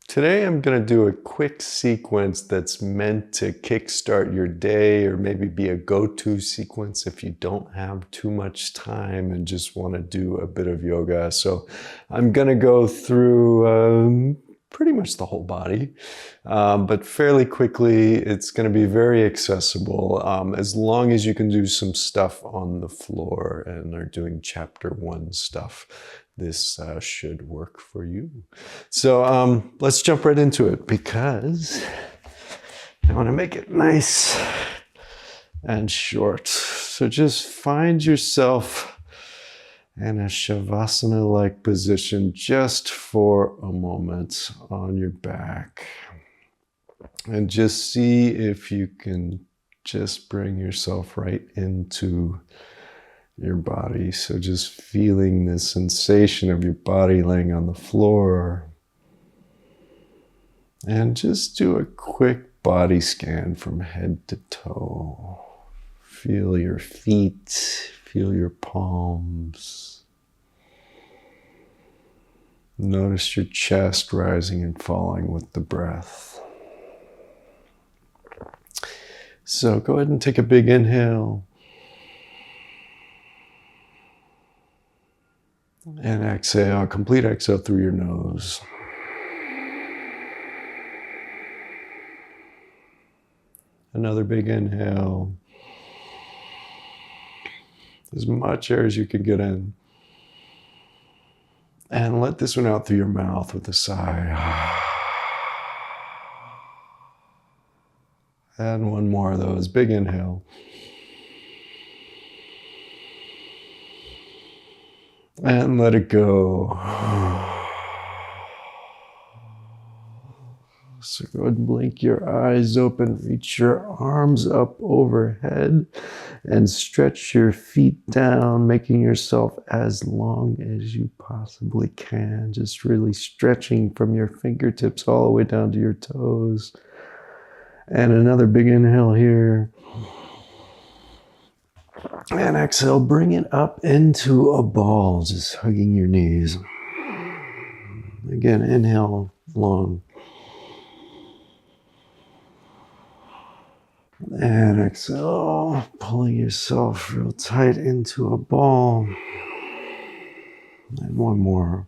Today I'm going to do a quick sequence that's meant to kickstart your day or maybe be a go-to sequence if you don't have too much time and just want to do a bit of yoga. So I'm going to go through pretty much the whole body, but fairly quickly. It's going to be very accessible as long as you can do some stuff on the floor and are doing chapter 1 stuff. This should work for you. So let's jump right into it because I want to make it nice and short. So just find yourself in a Shavasana-like position just for a moment on your back. And just see if you can just bring yourself right into your body. So just feeling the sensation of your body laying on the floor. And just do a quick body scan from head to toe. Feel your feet, feel your palms. Notice your chest rising and falling with the breath. So go ahead and take a big inhale. And exhale, complete exhale through your nose. Another big inhale. As much air as you can get in. And let this one out through your mouth with a sigh. And one more of those. Big inhale. And let it go. So go ahead and blink your eyes open, reach your arms up overhead, and stretch your feet down, making yourself as long as you possibly can. Just really stretching from your fingertips all the way down to your toes. And another big inhale here. And exhale, bring it up into a ball, just hugging your knees. Again, inhale long. And exhale, pulling yourself real tight into a ball. And one more.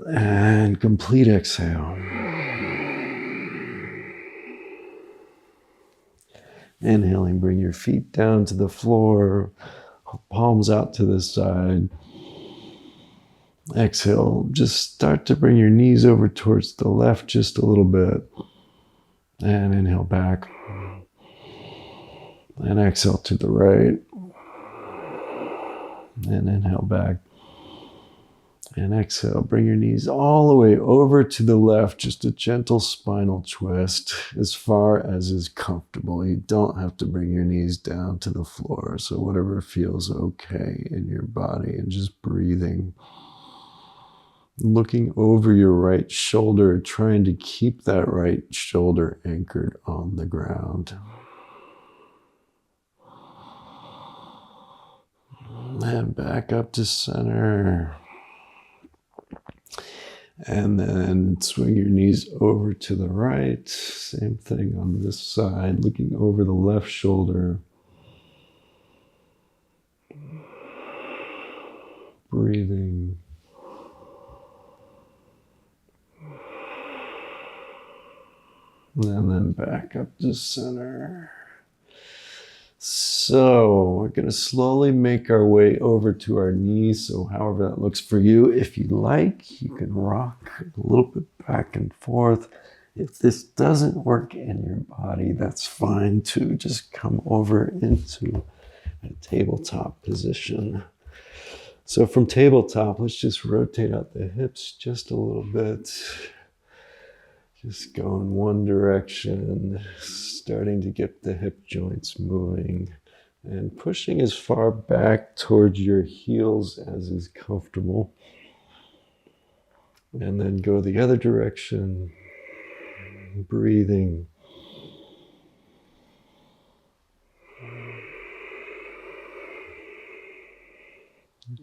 And complete exhale. Inhaling, bring your feet down to the floor, palms out to the side. Exhale, just start to bring your knees over towards the left just a little bit. And inhale back. And exhale to the right. And inhale back. And exhale, bring your knees all the way over to the left, just a gentle spinal twist as far as is comfortable. You don't have to bring your knees down to the floor, so whatever feels okay in your body, and just breathing. Looking over your right shoulder, trying to keep that right shoulder anchored on the ground. And back up to center. And then swing your knees over to the right. Same thing on this side, looking over the left shoulder. Breathing. And then back up to center. So we're going to slowly make our way over to our knees. So however that looks for you, if you like, you can rock a little bit back and forth. If this doesn't work in your body, that's fine too. Just come over into a tabletop position. So from tabletop, let's just rotate out the hips just a little bit. Just go in one direction, starting to get the hip joints moving and pushing as far back towards your heels as is comfortable. And then go the other direction, breathing.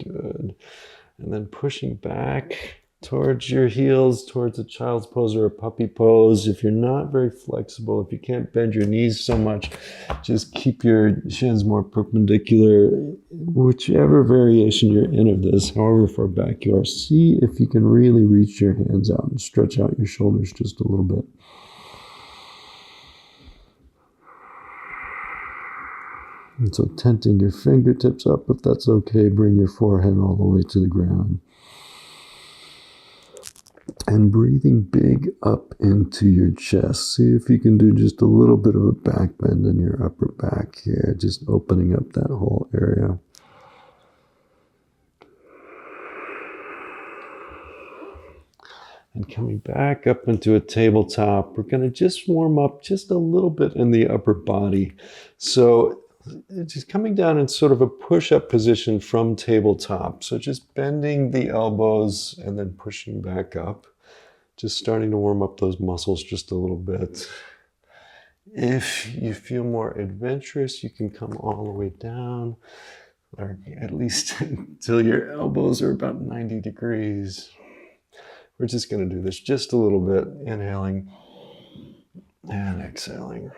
Good. And then pushing back towards your heels, towards a child's pose or a puppy pose. If you're not very flexible, if you can't bend your knees so much, just keep your shins more perpendicular. Whichever variation you're in of this, however far back you are, see if you can really reach your hands out and stretch out your shoulders just a little bit. And so tenting your fingertips up, if that's okay, bring your forehead all the way to the ground. And breathing big up into your chest. See if you can do just a little bit of a back bend in your upper back here, just opening up that whole area. And coming back up into a tabletop, we're going to just warm up just a little bit in the upper body. So just coming down in sort of a push-up position from tabletop. So just bending the elbows and then pushing back up. Just starting to warm up those muscles just a little bit. If you feel more adventurous, you can come all the way down, or at least until your elbows are about 90 degrees. We're just going to do this just a little bit, inhaling and exhaling.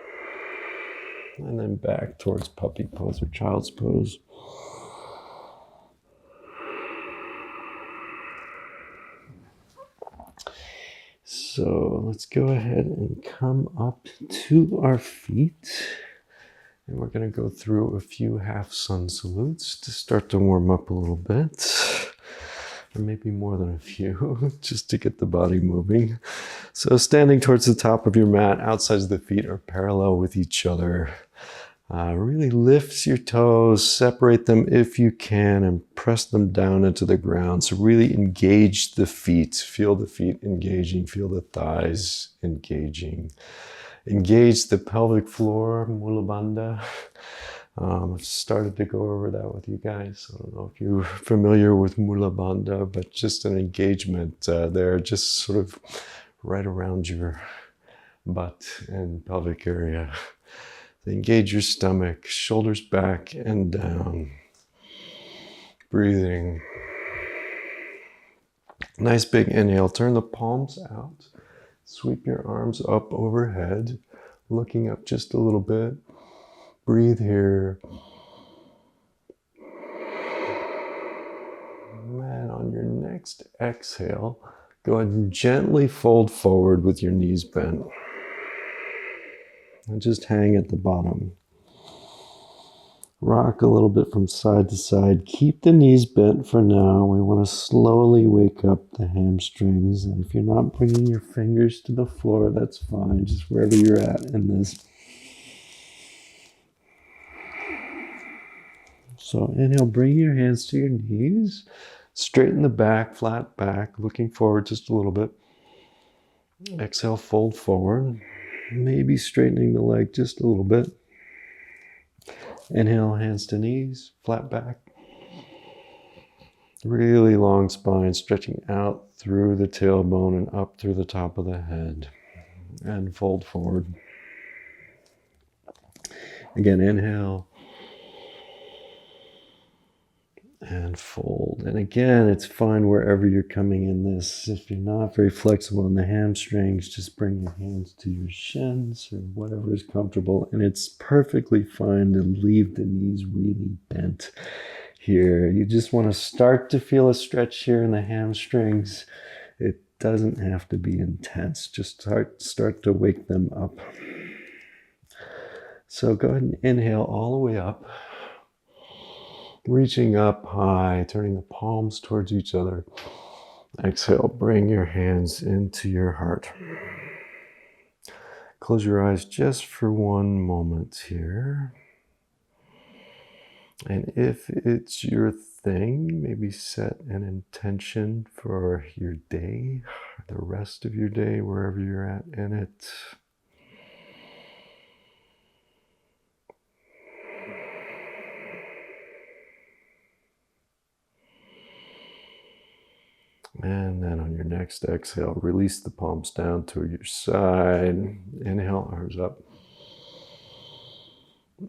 And then back towards puppy pose or child's pose. So let's go ahead and come up to our feet. And we're going to go through a few half sun salutes to start to warm up a little bit. Or maybe more than a few, just to get the body moving. So standing towards the top of your mat, outsides of the feet are parallel with each other. Really lift your toes, separate them if you can, and press them down into the ground. So really engage the feet. Feel the feet engaging. Feel the thighs engaging. Engage the pelvic floor, Mula Bandha. I've started to go over that with you guys. I don't know if you're familiar with Mula Bandha, but just an engagement there, just sort of right around your butt and pelvic area. Engage your stomach, shoulders back and down. Breathing. Nice big inhale. Turn the palms out. Sweep your arms up overhead, looking up just a little bit. Breathe here. And on your next exhale, go ahead and gently fold forward with your knees bent. And just hang at the bottom. Rock a little bit from side to side. Keep the knees bent for now. We want to slowly wake up the hamstrings. And if you're not bringing your fingers to the floor, that's fine. Just wherever you're at in this. So inhale, bring your hands to your knees. Straighten the back, flat back, looking forward just a little bit. Exhale, fold forward. Maybe straightening the leg just a little bit. Inhale, hands to knees, flat back. Really long spine, stretching out through the tailbone and up through the top of the head. And fold forward. Again, inhale. And fold. And again, it's fine wherever you're coming in this. If you're not very flexible in the hamstrings, just bring your hands to your shins or whatever is comfortable. And it's perfectly fine to leave the knees really bent here. You just want to start to feel a stretch here in the hamstrings. It doesn't have to be intense. Just start to wake them up. So go ahead and inhale all the way up. Reaching up high, turning the palms towards each other. Exhale, bring your hands into your heart. Close your eyes just for one moment here. And if it's your thing, maybe set an intention for your day, the rest of your day, wherever you're at in it. And then on your next exhale, release the palms down to your side. Inhale, arms up.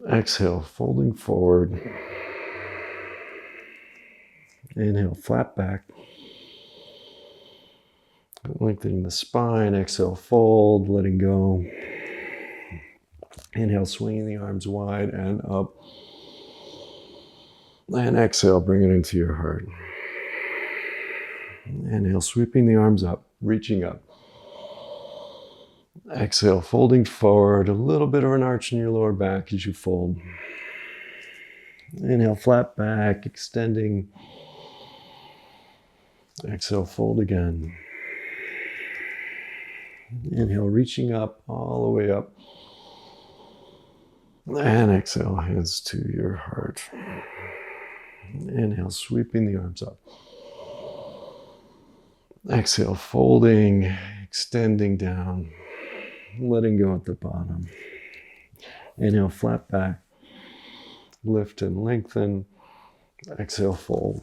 Exhale, folding forward. Inhale, flat back. Lengthening the spine. Exhale, fold, letting go. Inhale, swinging the arms wide and up. And exhale, bring it into your heart. Inhale, sweeping the arms up, reaching up. Exhale, folding forward, a little bit of an arch in your lower back as you fold. Inhale, flat back, extending. Exhale, fold again. Inhale, reaching up, all the way up. And exhale, hands to your heart. Inhale, sweeping the arms up. Exhale, folding, extending down, letting go at the bottom. Inhale, flat back, lift and lengthen. Exhale, fold.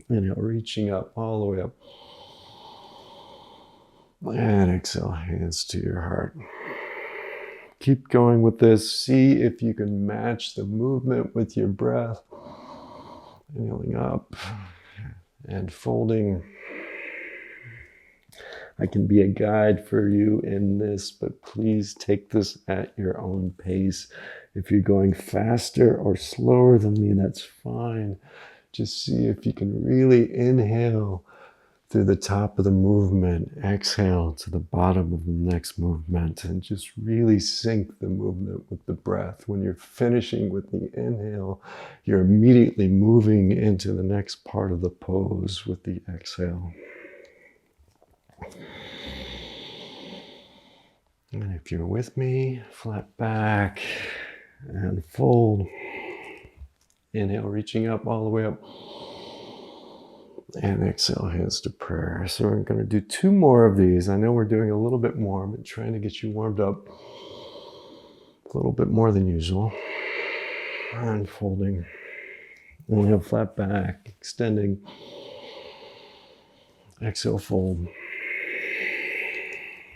Inhale, reaching up, all the way up. And exhale, hands to your heart. Keep going with this. See if you can match the movement with your breath. Inhaling up and folding. I can be a guide for you in this, but please take this at your own pace. If you're going faster or slower than me, that's fine. Just see if you can really inhale through the top of the movement, exhale to the bottom of the next movement, and just really sync the movement with the breath. When you're finishing with the inhale, you're immediately moving into the next part of the pose with the exhale. And if you're with me, flat back and fold. Inhale, reaching up, all the way up. And exhale, hands to prayer. So we're going to do 2 more of these. I know we're doing a little bit more, but trying to get you warmed up a little bit more than usual. And folding. Inhale, flat back, extending. Exhale, fold.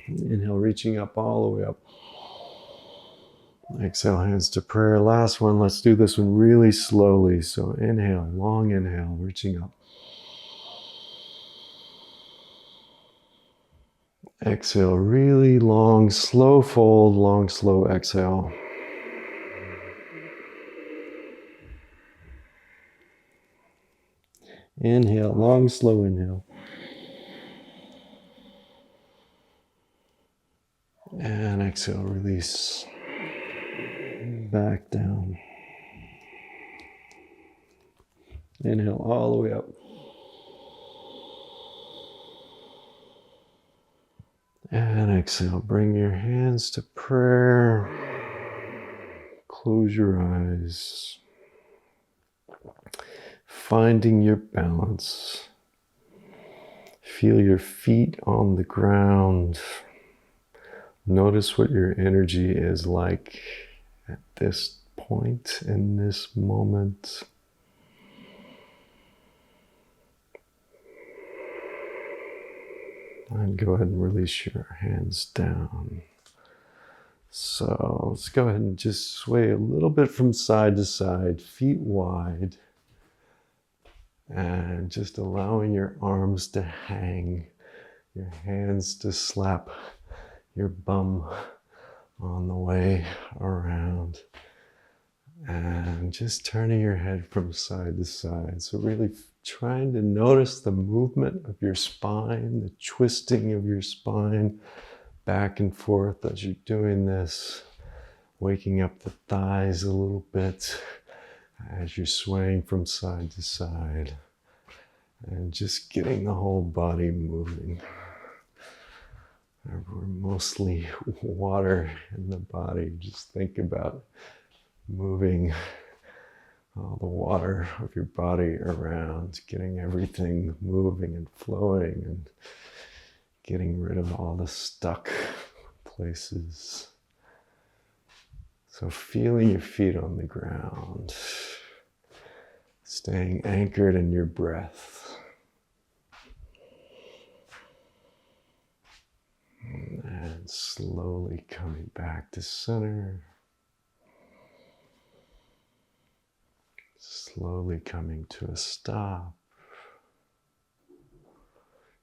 Inhale, reaching up, all the way up. Exhale, hands to prayer. Last one. Let's do this one really slowly. So inhale, long inhale, reaching up. Exhale, really long, slow fold, long, slow exhale. Inhale, long, slow inhale. And exhale, release. Back down. Inhale all the way up. And exhale, bring your hands to prayer. Close your eyes. Finding your balance. Feel your feet on the ground. Notice what your energy is like at this point in this moment. And go ahead and release your hands down. So let's go ahead and just sway a little bit from side to side, feet wide. And just allowing your arms to hang, your hands to slap your bum on the way around. And just turning your head from side to side. So really trying to notice the movement of your spine, the twisting of your spine back and forth as you're doing this. Waking up the thighs a little bit as you're swaying from side to side. And just getting the whole body moving. We're mostly water in the body. Just think about moving all the water of your body around, getting everything moving and flowing and getting rid of all the stuck places. So feeling your feet on the ground, staying anchored in your breath. And slowly coming back to center. Slowly coming to a stop.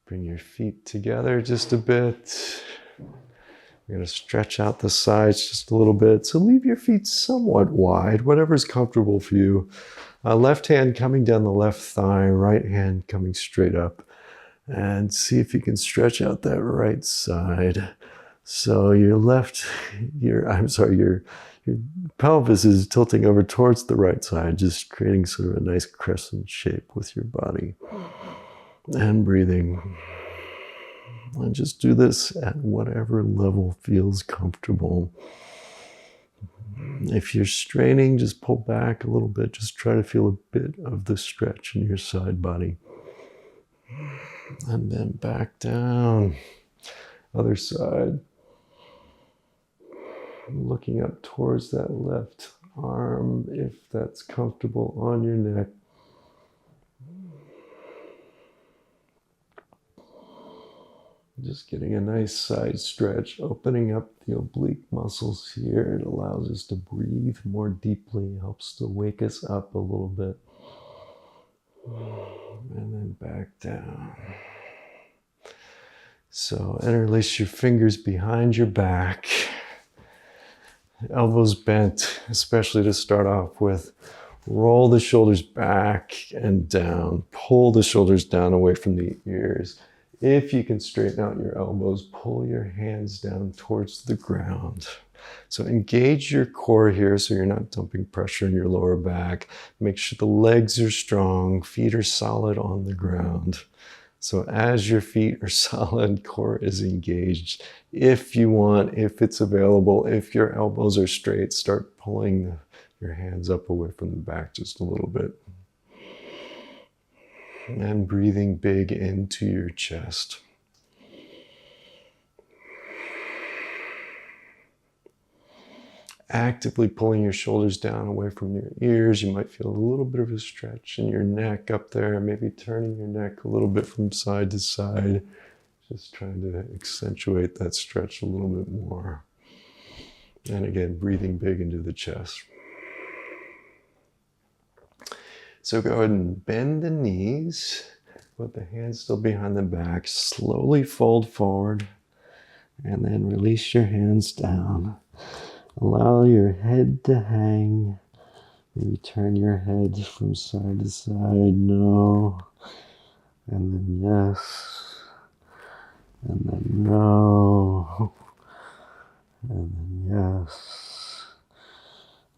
Bring your feet together just a bit. We're going to stretch out the sides just a little bit. So leave your feet somewhat wide, whatever's comfortable for you. Left hand coming down the left thigh, right hand coming straight up. And see if you can stretch out that right side. So your pelvis is tilting over towards the right side, just creating sort of a nice crescent shape with your body. And breathing. And just do this at whatever level feels comfortable. If you're straining, just pull back a little bit. Just try to feel a bit of the stretch in your side body. And then back down. Other side. Looking up towards that left arm, if that's comfortable on your neck. Just getting a nice side stretch, opening up the oblique muscles here. It allows us to breathe more deeply, helps to wake us up a little bit. And then back down. So interlace your fingers behind your back. Elbows bent, especially to start off with. Roll the shoulders back and down. Pull the shoulders down away from the ears. If you can straighten out your elbows, pull your hands down towards the ground. So engage your core here so you're not dumping pressure in your lower back. Make sure the legs are strong, feet are solid on the ground. So as your feet are solid, core is engaged. If you want, if it's available, if your elbows are straight, start pulling your hands up away from the back just a little bit. And breathing big into your chest. Actively pulling your shoulders down away from your ears. You might feel a little bit of a stretch in your neck up there, maybe turning your neck a little bit from side to side. Just trying to accentuate that stretch a little bit more. And again, breathing big into the chest. So go ahead and bend the knees, put the hands still behind the back, slowly fold forward, and then release your hands down. Allow your head to hang. Maybe turn your head from side to side, no, and then yes, and then no, and then yes.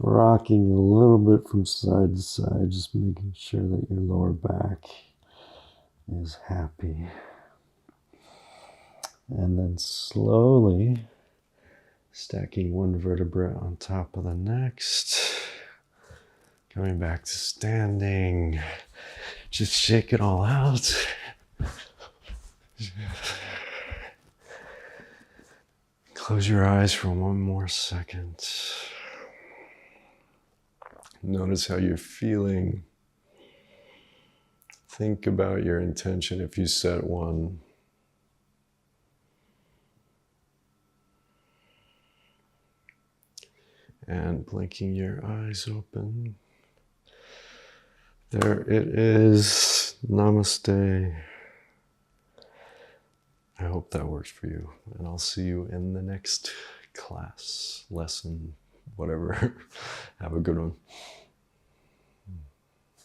Rocking a little bit from side to side, just making sure that your lower back is happy. And then slowly stacking one vertebra on top of the next. Going back to standing. Just shake it all out. Close your eyes for one more second. Notice how you're feeling. Think about your intention if you set one. And blinking your eyes open. There it is. Namaste. I hope that works for you. And I'll see you in the next class, lesson, whatever. Have a good one.